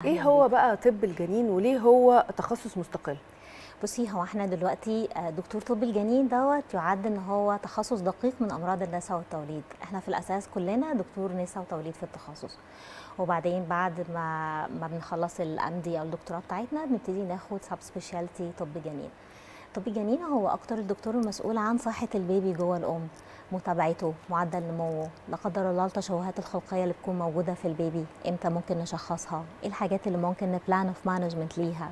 ايه أهلا هو بيكِ. بقى طب الجنين وليه هو تخصص مستقل؟ بُصّي، هو إحنا دلوقتي دكتور طب الجنين دوّة يُعَد إن هو تخصُّص دقيق من أمراض النسا والتوليد. إحنا في الأساس كُلّنا دكتور نسا وتوليد في التخصُّص، وبعدين بعد ما بنخلّص الMD أو الدكتوراه بتاعتنا بنبتدي ناخد subspecialty طب جنين. طب الجنين هو أكتر الدكتور المسؤول عن صحة البيبي جوّه الأم، متابعته، معدل نموّه، لا قدّر الله التشوّهات الخلقية اللي بتكون موجودة في البيبي، إمتى ممكن نشخّصها، إيه الحاجات اللي ممكن نplan of management ليها.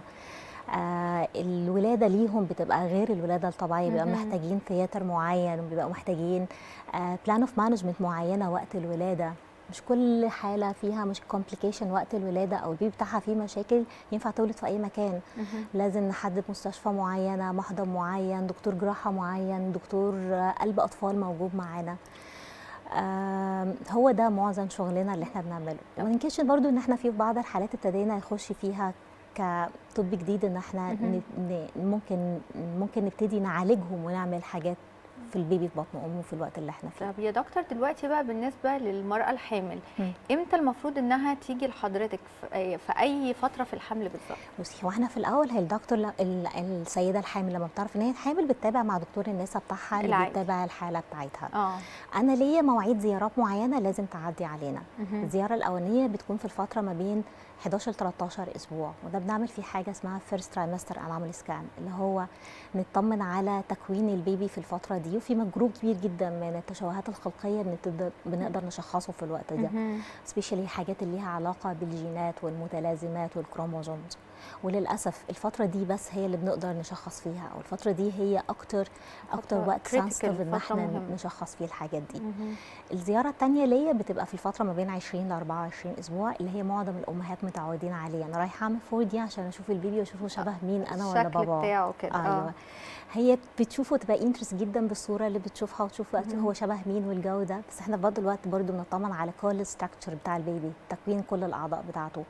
الولادة ليهم بتبقى غير الولادة الطبيعية، بيبقى اهم. محتاجين theater معيّن وبيبقوا محتاجين plan of management معيّنة وقت الولادة. مش كل حالة فيها مش complication وقت الولادة أو البيبي بتاعها فيه مشاكل ينفع تولد في أي مكان. اهم. لازم نحدد مستشفى معيّنة، محضر معيّن، دكتور جراحة معيّن، دكتور قلب أطفال موجود معانا. هو ده معظم شغلنا اللي إحنا بنعمله. وما ننكرش برضه إن إحنا في بعض الحالات ابتدينا نخش فيها كطب جديد، إن إحنا اهم. ممكن نبتدي نعالجهم ونعمل حاجات في البيبي في بطن أمه في الوقت اللي إحنا فيه. طب يا دكتور دلوقتي بقى بالنسبة للمرأة الحامل، إمم. إمتى المفروض إنها تيجي لحضرتك في أي فترة في الحمل بالضبط؟ بُصّي، هو إحنا في الأول هي الدكتور السيدة الحامل لمّا بتعرف إن هي حامل بتتابع مع دكتور النسا بتاعها اللي العادي. بيتابع الحالة بتاعتها. آه. أنا ليّا مواعيد زيارات معيّنة لازم تعدّي علينا. اهم. الزيارة الأولانية بتكون في الفترة ما بين 11 ل13 أسبوع، وده بنعمل فيه حاجة اسمها first trimester anomaly scan، اللي هو نطمن على تكوين البيبي في الفترة دي، وفي مجروح كبير جدًا من التشوهات الخلقية بنقدر نشخّصه في الوقت ده، اهم. especially حاجات اللي ليها علاقة بالجينات والمتلازمات والchromosomes. وللأسف الفترة دي بس هي اللي بنقدر نشخّص فيها، أو الفترة دي هي أكتر فترة وقت sensitive critical، إن فترة إحنا مهمة. نشخّص فيه الحاجات دي. اهم. الزيارة التانية ليّا بتبقى في الفترة ما بين 20 ل24 أسبوع، اللي هي معظم الأمهات متعودين عليه. أنا رايحة أعمل 4D عشان أشوف البيبي وأشوفه شبه مين، أنا والّا الشكل باباه. بتاعه كده، أيوه. هي بتشوفه تبقى interest جدًا بالصورة اللي بتشوفها وتشوف وقت اهم. هو شبه مين والجو ده، بس إحنا في برضه الوقت برضه بنطمن على كل الstructure بتاع البيبي، تكوين كل الأعضاء بتاعته.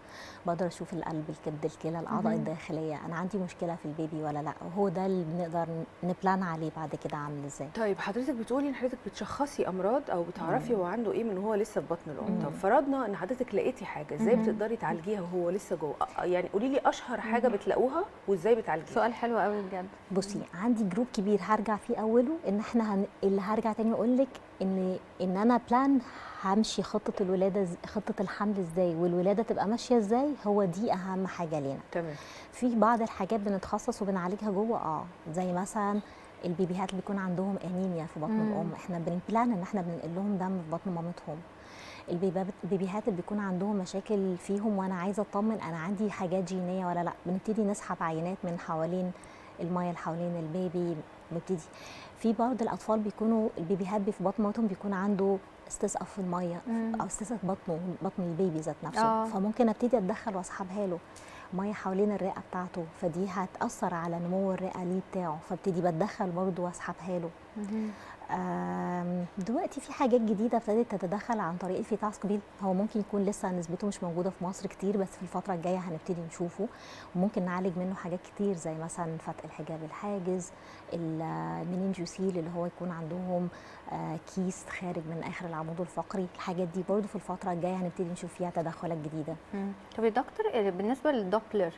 باقدر أشوف القلب، الكبد، الكلى، الأعضاء اهم. الداخلية، أنا عندي مشكلة في البيبي والّا لأ، وهو ده اللي بنقدر نplan عليه بعد كده عامل إزاي. طيب حضرتك بتقولي ان حضرتك بتشخصي امراض او بتعرفي هو عنده ايه من هو لسه في بطن الام. طب إمم. فرضنا ان حضرتك لقيتي حاجه، ازاي اهم. بتقدري تعالجيها وهو لسه جوه؟ يعني قولي لي اشهر حاجه اهم. بتلاقوها وازاي بتعالجيها. سؤال حلو أوي بجد. بُصّي، عندي جروب كبير هارجع فيه أوله إن إحنا اللي هارجع تاني أقول لِك إن أنا plan هامشي خطة الولادة خطة الحمل إزاي، والولادة تبقى ماشية إزاي، هو دي أهم حاجة لينا. تمام. في بعض الحاجات بنتخصص وبنعالجها جوّه زي مثلًا البيبيهات اللي بيكون عندهم أنيميا في بطن إمم. الأم، إحنا بنplan إن إحنا بننقل لهم دم في بطن مامتهم. البيبيهات اللي بيكون عندهم مشاكل فيهم وأنا عايزة أطمن أنا عندي حاجات جينية والّا لأ، بنبتدي نسحب عينات من حوالين المَيّة اللي حوالين البيبي، بنبتدي في بعض الأطفال بيكونوا البيبيهات في بطن مامتهم بيكون عنده استسقاء في المَيّة إمم. أو استسقاء في بطنه، بطن البيبي ذات نفسه، آه. فممكن أبتدي أتدخل وأسحبها له مَيّة حوالين الرئة بتاعته، فدي هتأثر على نمو الرئوي بتاعه، فابتدي باتدخل برضه وأسحبها له. اهم. دلوقتي في حاجات جديدة ابتدت تتدخل عن طريق الفيتاس كبير، هو ممكن يكون لسه نسبته مش موجودة في مصر كتير، بس في الفترة الجاية هنبتدي نشوفه، وممكن نعالج منه حاجات كتير زي مثلا فتق الحجاب الحاجز، المننجوسيل اللي هو يكون عندهم كيس خارج من آخر العمود الفقري. الحاجات دي برضو في الفترة الجاية هنبتدي نشوف فيها تدخلات جديدة. طب يا دكتور بالنسبة للدوبلر،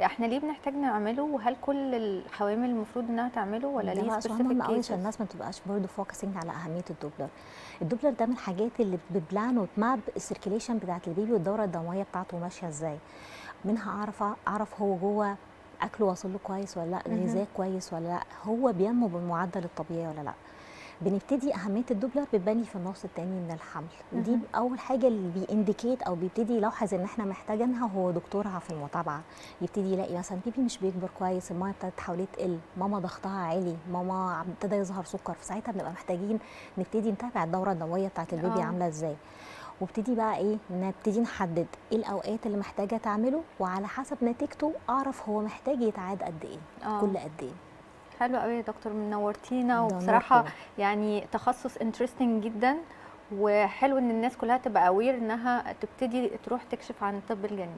احنا ليه بنحتاج نعمله، وهل كل الحوامل المفروض انها تعمله ولا ده ليه بقى سؤال مهم specific قوي عشان cases؟ الناس ما تبقاش برضه فوكسنج على اهميه الدوبلر. الدوبلر ده من الحاجات اللي ببلان وتماب السيركيليشن بتاعت البيبي والدوره الدمويه بتاعته ماشيه ازاي. منها اعرف هو جوه اكله واصل له كويس ولا لا، مهم. غذاء كويس ولا لا، هو بينمو بالمعدل الطبيعي ولا لا. بنبتدي اهميه الدوبلر بتبني في النص الثاني من الحمل، ودي مهم. اول حاجه اللي بينديكيت او بيبتدي يلاحظ ان احنا محتاجينها هو دكتورها في المتابعه. يبتدي يلاقي مثلا بيبي مش بيكبر كويس، الميه بتاعت حواليه تقل، ماما ضغطها عالي، ماما ابتدى يظهر سكر، في ساعتها بنبقى محتاجين نبتدي نتابع الدوره الدمويه بتاعت البيبي اه. عامله ازاي. وابتدي بقى ايه، نبتدي نحدد ايه الاوقات اللي محتاجه تعمله، وعلى حسب نتيجته اعرف هو محتاج يتعاد قد ايه، اه. كل قد ايه. حلو قوي يا دكتور، منورتينا، ده وبصراحة نوركم. يعني تخصص انترستنج جدا، وحلو ان الناس كلها تبقى اوير انها تبتدي تروح تكشف عن طب الجنين.